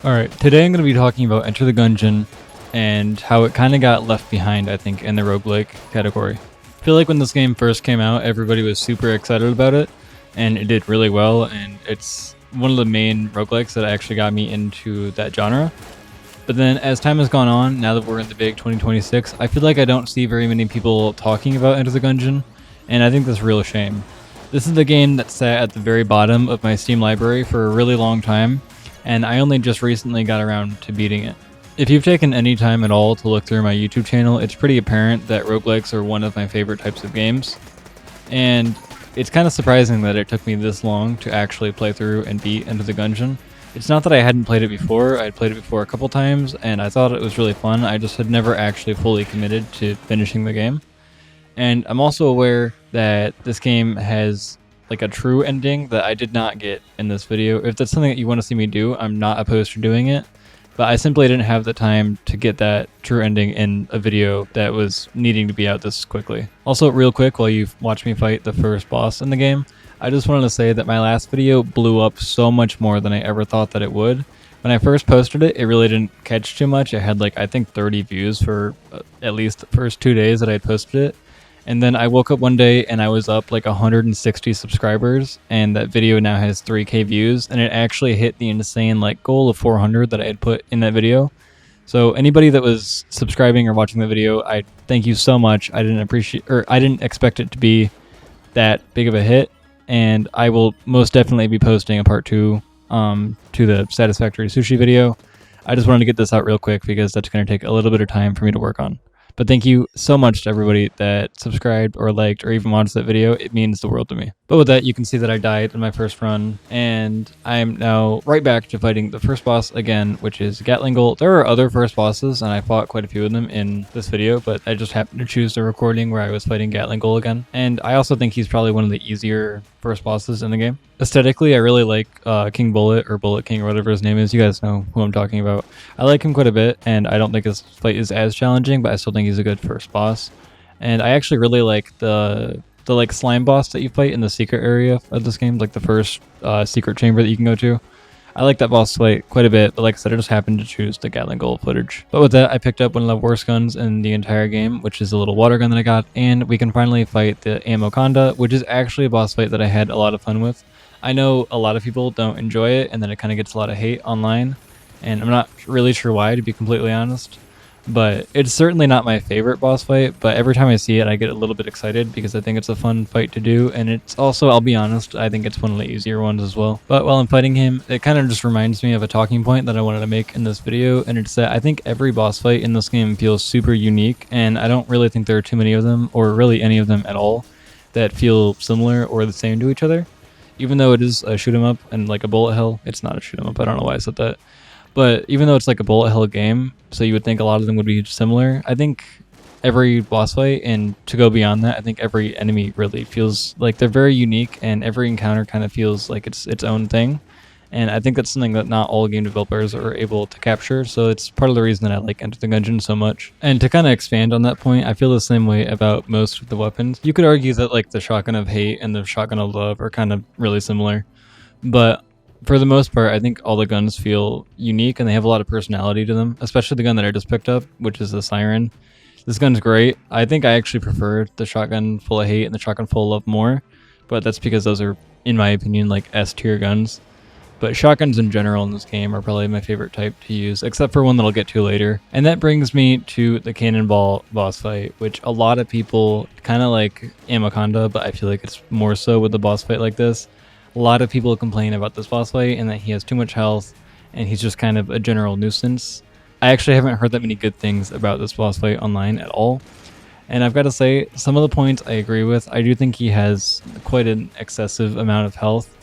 Alright, today I'm going to be talking about Enter the Gungeon and how it kind of got left behind, I think, in the roguelike category. I feel like when this game first came out, everybody was super excited about it, and it did really well, and it's one of the main roguelikes that actually got me into that genre. But then as time has gone on, now that we're in the big 2026, I feel like I don't see very many people talking about Enter the Gungeon, and I think that's a real shame. This is the game that sat at the very bottom of my Steam library for a really long time, and I only just recently got around to beating it. If you've taken any time at all to look through my YouTube channel, it's pretty apparent that roguelikes are one of my favorite types of games, and it's kind of surprising that it took me this long to actually play through and beat Enter the Gungeon. It's not that I hadn't played it before, I'd played it before a couple times, and I thought it was really fun, I just had never actually fully committed to finishing the game. And I'm also aware that this game has like a true ending that I did not get in this video. If that's something that you want to see me do, I'm not opposed to doing it, but I simply didn't have the time to get that true ending in a video that was needing to be out this quickly. Also, real quick, while you've watched me fight the first boss in the game, I just wanted to say that my last video blew up so much more than I ever thought that it would. When I first posted it, it really didn't catch too much. It had like, I think 30 views for at least the first 2 days that I had posted it. And then I woke up one day and I was up like 160 subscribers, and that video now has 3K views, and it actually hit the insane like goal of 400 that I had put in that video. So anybody that was subscribing or watching the video, I thank you so much. I didn't expect it to be that big of a hit, and I will most definitely be posting a part 2 to the Satisfactory Sushi video. I just wanted to get this out real quick because that's going to take a little bit of time for me to work on. But thank you so much to everybody that subscribed or liked or even watched that video. It means the world to me. But with that, you can see that I died in my first run, and I'm now right back to fighting the first boss again, which is Gatlingle. There are other first bosses, and I fought quite a few of them in this video, but I just happened to choose the recording where I was fighting Gatlingle again. And I also think he's probably one of the easier first bosses in the game. Aesthetically, I really like King Bullet, or Bullet King, or whatever his name is. You guys know who I'm talking about. I like him quite a bit, and I don't think his fight is as challenging, but I still think he's a good first boss. And I actually really like the like slime boss that you fight in the secret area of this game, like the first secret chamber that you can go to. I like that boss fight quite a bit, but like I said, I just happened to choose the Gatlingle footage. But with that, I picked up one of the worst guns in the entire game, which is the little water gun that I got, and we can finally fight the Amoconda, which is actually a boss fight that I had a lot of fun with. I know a lot of people don't enjoy it, and then it kind of gets a lot of hate online, and I'm not really sure why, to be completely honest. But it's certainly not my favorite boss fight, but every time I see it, I get a little bit excited because I think it's a fun fight to do, and it's also, I'll be honest, I think it's one of the easier ones as well. But while I'm fighting him, it kind of just reminds me of a talking point that I wanted to make in this video, and it's that I think every boss fight in this game feels super unique, and I don't really think there are too many of them, or really any of them at all, that feel similar or the same to each other. Even though it is a shoot 'em up and like a bullet hell, it's not a shoot 'em up, I don't know why I said that. But even though it's like a bullet hell game, so you would think a lot of them would be similar, I think every boss fight, and to go beyond that, I think every enemy really feels like they're very unique, and every encounter kind of feels like it's its own thing. And I think that's something that not all game developers are able to capture, so it's part of the reason that I like Enter the Gungeon so much. And to kind of expand on that point, I feel the same way about most of the weapons. You could argue that like the Shotgun of Hate and the Shotgun of Love are kind of really similar, but for the most part, I think all the guns feel unique and they have a lot of personality to them, especially the gun that I just picked up, which is the Siren. This gun's great. I think I actually prefer the Shotgun Full of Hate and the Shotgun Full of Love more, but that's because those are, in my opinion, like S-tier guns. But shotguns in general in this game are probably my favorite type to use, except for one that I'll get to later. And that brings me to the Cannonball boss fight, which a lot of people kind of like Amoconda, but I feel like it's more so with the boss fight like this. A lot of people complain about this boss fight and that he has too much health and he's just kind of a general nuisance. I actually haven't heard that many good things about this boss fight online at all. And I've got to say, some of the points I agree with. I do think he has quite an excessive amount of health,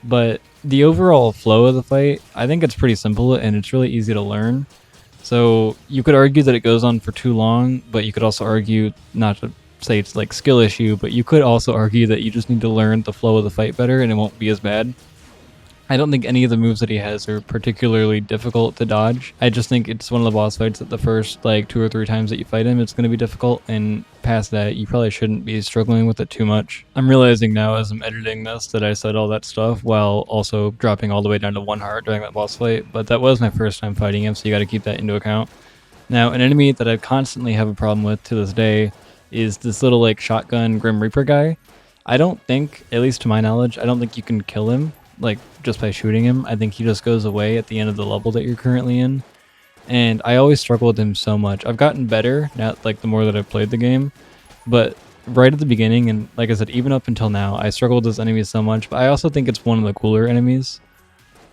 but the overall flow of the fight, I think it's pretty simple and it's really easy to learn. So you could argue that it goes on for too long, but you could also argue, not to say it's like skill issue, but you could also argue that you just need to learn the flow of the fight better and it won't be as bad. I don't think any of the moves that he has are particularly difficult to dodge. I just think it's one of the boss fights that the first like 2 or 3 times that you fight him, it's going to be difficult, and past that, you probably shouldn't be struggling with it too much. I'm realizing now as I'm editing this that I said all that stuff while also dropping all the way down to 1 heart during that boss fight, but that was my first time fighting him, so you got to keep that into account. Now, an enemy that I constantly have a problem with to this day is this little like shotgun Grim Reaper guy. I don't think, at least to my knowledge, I don't think you can kill him like just by shooting him. I think he just goes away at the end of the level that you're currently in. And I always struggle with him so much. I've gotten better now, like the more that I've played the game, but right at the beginning, and like I said, even up until now, I struggled with this enemy so much, but I also think it's one of the cooler enemies.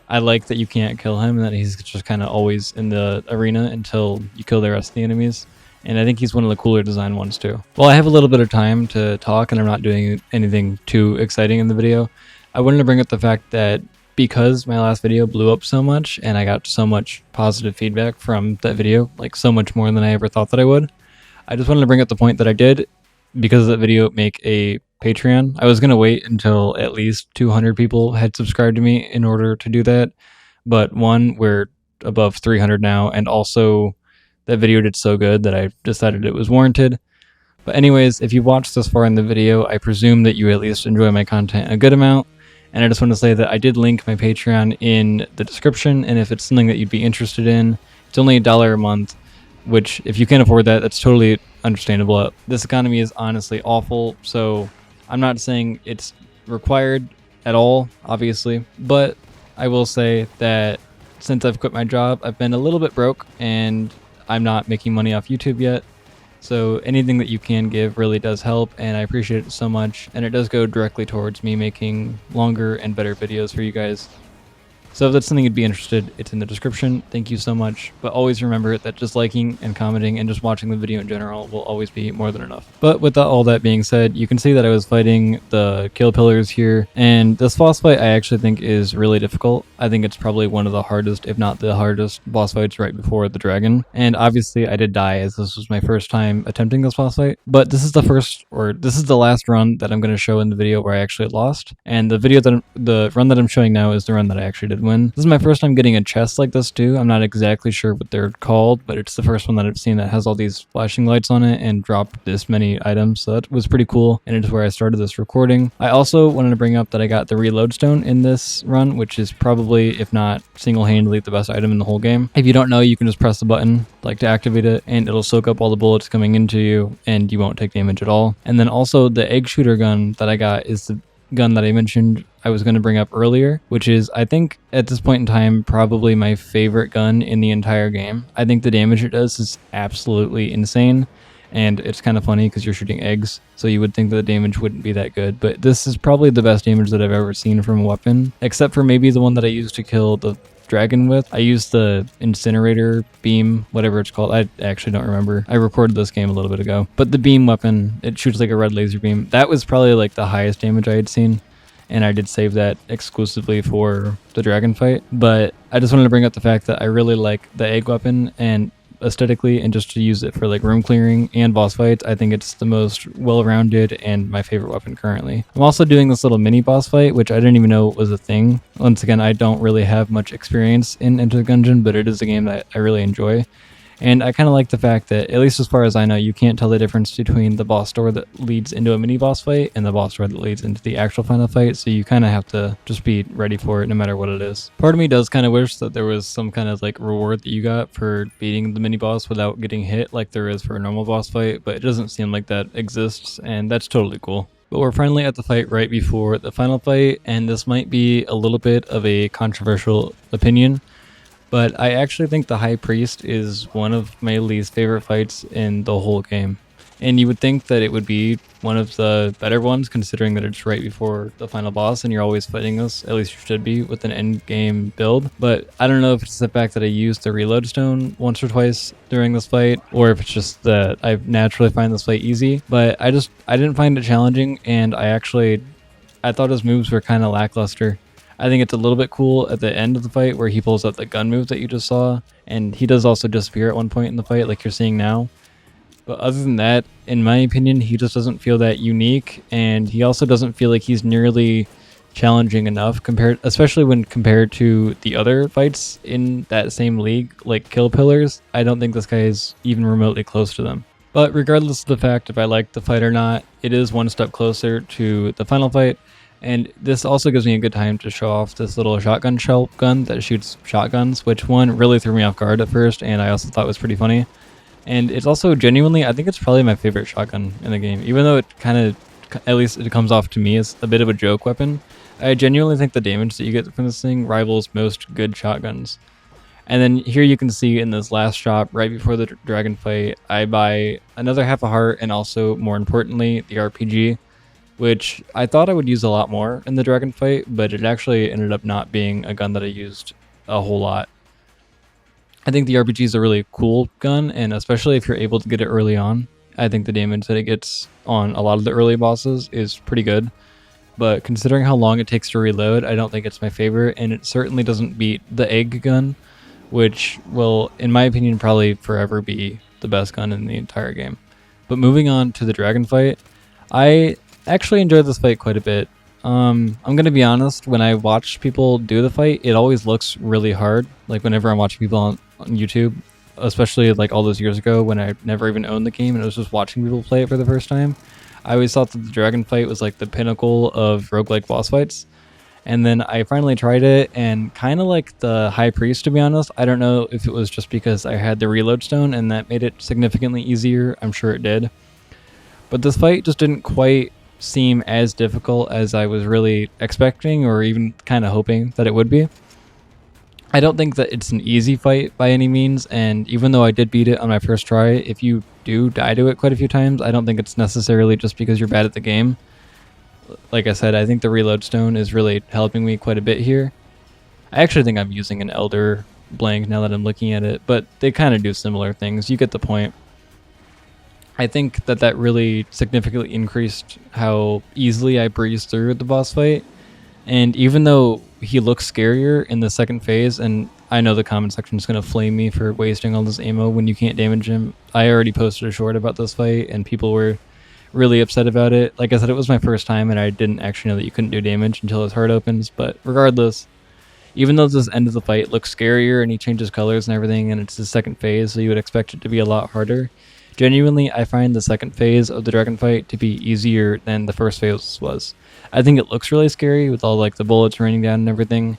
I like that you can't kill him and that he's just kind of always in the arena until you kill the rest of the enemies. And I think he's one of the cooler design ones too. Well, I have a little bit of time to talk and I'm not doing anything too exciting in the video. I wanted to bring up the fact that because my last video blew up so much and I got so much positive feedback from that video, like so much more than I ever thought that I would, I just wanted to bring up the point that I did, because of that video, make a Patreon. I was going to wait until at least 200 people had subscribed to me in order to do that, but one, we're above 300 now, and also that video did so good that I decided it was warranted. But anyways, if you watched this far in the video, I presume that you at least enjoy my content a good amount. And I just want to say that I did link my Patreon in the description, and if it's something that you'd be interested in, it's only $1 a month, which if you can't afford that, that's totally understandable. This economy is honestly awful, so I'm not saying it's required at all, obviously, but I will say that since I've quit my job, I've been a little bit broke, and I'm not making money off YouTube yet. So anything that you can give really does help, and I appreciate it so much, and it does go directly towards me making longer and better videos for you guys. So if that's something you'd be interested, it's in the description. Thank you so much. But always remember that just liking and commenting and just watching the video in general will always be more than enough. But with all that being said, you can see that I was fighting the kill pillars here. And this boss fight I actually think is really difficult. I think it's probably one of the hardest, if not the hardest, boss fights right before the dragon. And obviously I did die, as this was my first time attempting this boss fight. But this is the last run that I'm going to show in the video where I actually lost. And the run that I'm showing now is the run that I actually did win. This is my first time getting a chest like this too. I'm not exactly sure what they're called, but it's the first one that I've seen that has all these flashing lights on it and dropped this many items, so that was pretty cool, and it is where I started this recording. I also wanted to bring up that I got the reload stone in this run, which is probably, if not single-handedly, the best item in the whole game. If you don't know, you can just press the button like to activate it, and it'll soak up all the bullets coming into you, and you won't take damage at all. And then also the egg shooter gun that I got is the gun that I mentioned I was going to bring up earlier, which is, I think at this point in time, probably my favorite gun in the entire game. I think the damage it does is absolutely insane, and it's kind of funny because you're shooting eggs, so you would think that the damage wouldn't be that good, but this is probably the best damage that I've ever seen from a weapon, except for maybe the one that I used to kill the dragon with. I used the incinerator beam, whatever it's called. I actually don't remember. I recorded this game a little bit ago. But the beam weapon, it shoots like a red laser beam. That was probably like the highest damage I had seen, and I did save that exclusively for the dragon fight. But I just wanted to bring up the fact that I really like the egg weapon, and aesthetically, and just to use it for like room clearing and boss fights, I think it's the most well-rounded and my favorite weapon currently. I'm also doing this little mini boss fight, which I didn't even know was a thing. Once again, I don't really have much experience in Enter the Gungeon, but it is a game that I really enjoy. And I kind of like the fact that, at least as far as I know, you can't tell the difference between the boss door that leads into a mini boss fight and the boss door that leads into the actual final fight, so you kind of have to just be ready for it no matter what it is. Part of me does kind of wish that there was some kind of like reward that you got for beating the mini boss without getting hit like there is for a normal boss fight, but it doesn't seem like that exists, and that's totally cool. But we're finally at the fight right before the final fight, and this might be a little bit of a controversial opinion, but I actually think the High Priest is one of my least favorite fights in the whole game. And you would think that it would be one of the better ones, considering that it's right before the final boss and you're always fighting this, at least you should be, with an end game build. But I don't know if it's the fact that I used the reload stone once or twice during this fight, or if it's just that I naturally find this fight easy. But I didn't find it challenging, and I thought his moves were kind of lackluster. I think it's a little bit cool at the end of the fight where he pulls out the gun move that you just saw, and he does also disappear at one point in the fight like you're seeing now. But other than that, in my opinion, he just doesn't feel that unique, and he also doesn't feel like he's nearly challenging enough especially when compared to the other fights in that same league, like Kill Pillars. I don't think this guy is even remotely close to them. But regardless of the fact if I like the fight or not, it is one step closer to the final fight, and this also gives me a good time to show off this little shotgun shell gun that shoots shotguns, which one really threw me off guard at first, and I also thought was pretty funny. And it's also genuinely, I think it's probably my favorite shotgun in the game, even though it kind of, at least it comes off to me as a bit of a joke weapon. I genuinely think the damage that you get from this thing rivals most good shotguns. And then here you can see in this last shop, right before the dragon fight, I buy another half a heart and also, more importantly, the RPG, which I thought I would use a lot more in the dragon fight, but it actually ended up not being a gun that I used a whole lot. I think the RPG is a really cool gun, and especially if you're able to get it early on, I think the damage that it gets on a lot of the early bosses is pretty good. But considering how long it takes to reload, I don't think it's my favorite, and it certainly doesn't beat the egg gun, which will, in my opinion, probably forever be the best gun in the entire game. But moving on to the dragon fight, I actually enjoyed this fight quite a bit. I'm gonna be honest, when I watch people do the fight, it always looks really hard. Like whenever I'm watching people on YouTube, especially like all those years ago when I never even owned the game and I was just watching people play it for the first time, I always thought that the dragon fight was like the pinnacle of roguelike boss fights. And then I finally tried it, and kind of like the High Priest, to be honest, I don't know if it was just because I had the reload stone and that made it significantly easier. I'm sure it did. But this fight just didn't quite seem as difficult as I was really expecting or even kind of hoping that it would be. I don't think that it's an easy fight by any means, and even though I did beat it on my first try, if you do die to it quite a few times, I don't think it's necessarily just because you're bad at the game. Like I said, I think the reload stone is really helping me quite a bit here. I actually think I'm using an Elder blank now that I'm looking at it, but they kind of do similar things. You get the point. I think that really significantly increased how easily I breezed through the boss fight. And even though he looks scarier in the second phase, and I know the comment section is going to flame me for wasting all this ammo when you can't damage him. I already posted a short about this fight, and people were really upset about it. Like I said, it was my first time, and I didn't actually know that you couldn't do damage until his heart opens. But regardless, even though this end of the fight looks scarier and he changes colors and everything, and it's the second phase, so you would expect it to be a lot harder, genuinely, I find the second phase of the dragon fight to be easier than the first phase was. I think it looks really scary with all like the bullets raining down and everything,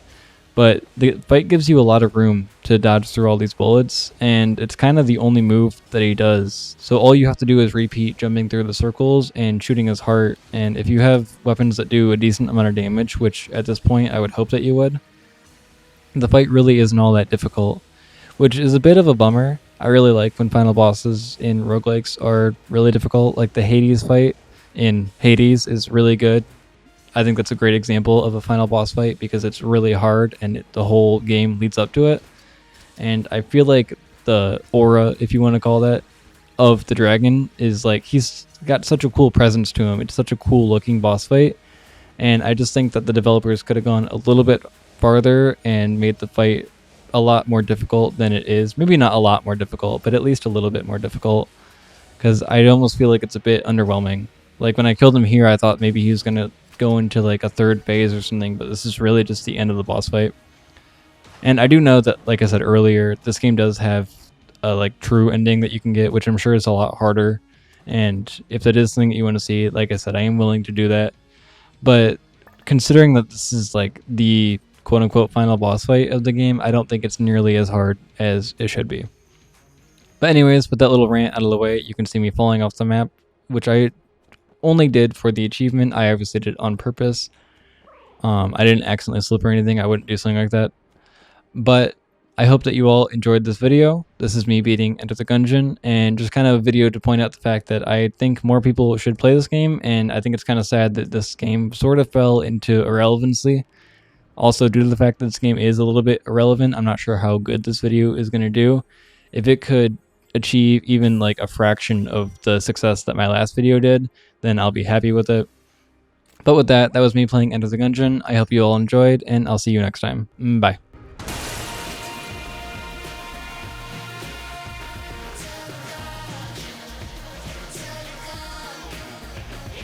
but the fight gives you a lot of room to dodge through all these bullets, and it's kind of the only move that he does. So all you have to do is repeat jumping through the circles and shooting his heart, and if you have weapons that do a decent amount of damage, which at this point I would hope that you would, the fight really isn't all that difficult, which is a bit of a bummer. I really like when final bosses in roguelikes are really difficult, like the Hades fight in Hades is really good. I think that's a great example of a final boss fight because it's really hard and the whole game leads up to it. And I feel like the aura, if you want to call that, of the dragon is like, he's got such a cool presence to him. It's such a cool looking boss fight. And I just think that the developers could have gone a little bit farther and made the fight a lot more difficult than it is. Maybe not a lot more difficult, but at least a little bit more difficult. Because I almost feel like it's a bit underwhelming. Like when I killed him here, I thought maybe he was going to go into like a third phase or something, but this is really just the end of the boss fight. And I do know that, like I said earlier, this game does have a like true ending that you can get, which I'm sure is a lot harder. And if that is something that you want to see, like I said, I am willing to do that. But considering that this is like the quote-unquote final boss fight of the game, I don't think it's nearly as hard as it should be. But anyways, with that little rant out of the way, you can see me falling off the map, which I only did for the achievement. I obviously did it on purpose. I didn't accidentally slip or anything. I wouldn't do something like that. But I hope that you all enjoyed this video. This is me beating Enter the Gungeon, and just kind of a video to point out the fact that I think more people should play this game, and I think it's kind of sad that this game sort of fell into irrelevancy. Also, due to the fact that this game is a little bit irrelevant, I'm not sure how good this video is going to do. If it could achieve even like a fraction of the success that my last video did, then I'll be happy with it. But with that, that was me playing Enter the Gungeon. I hope you all enjoyed, and I'll see you next time. Bye.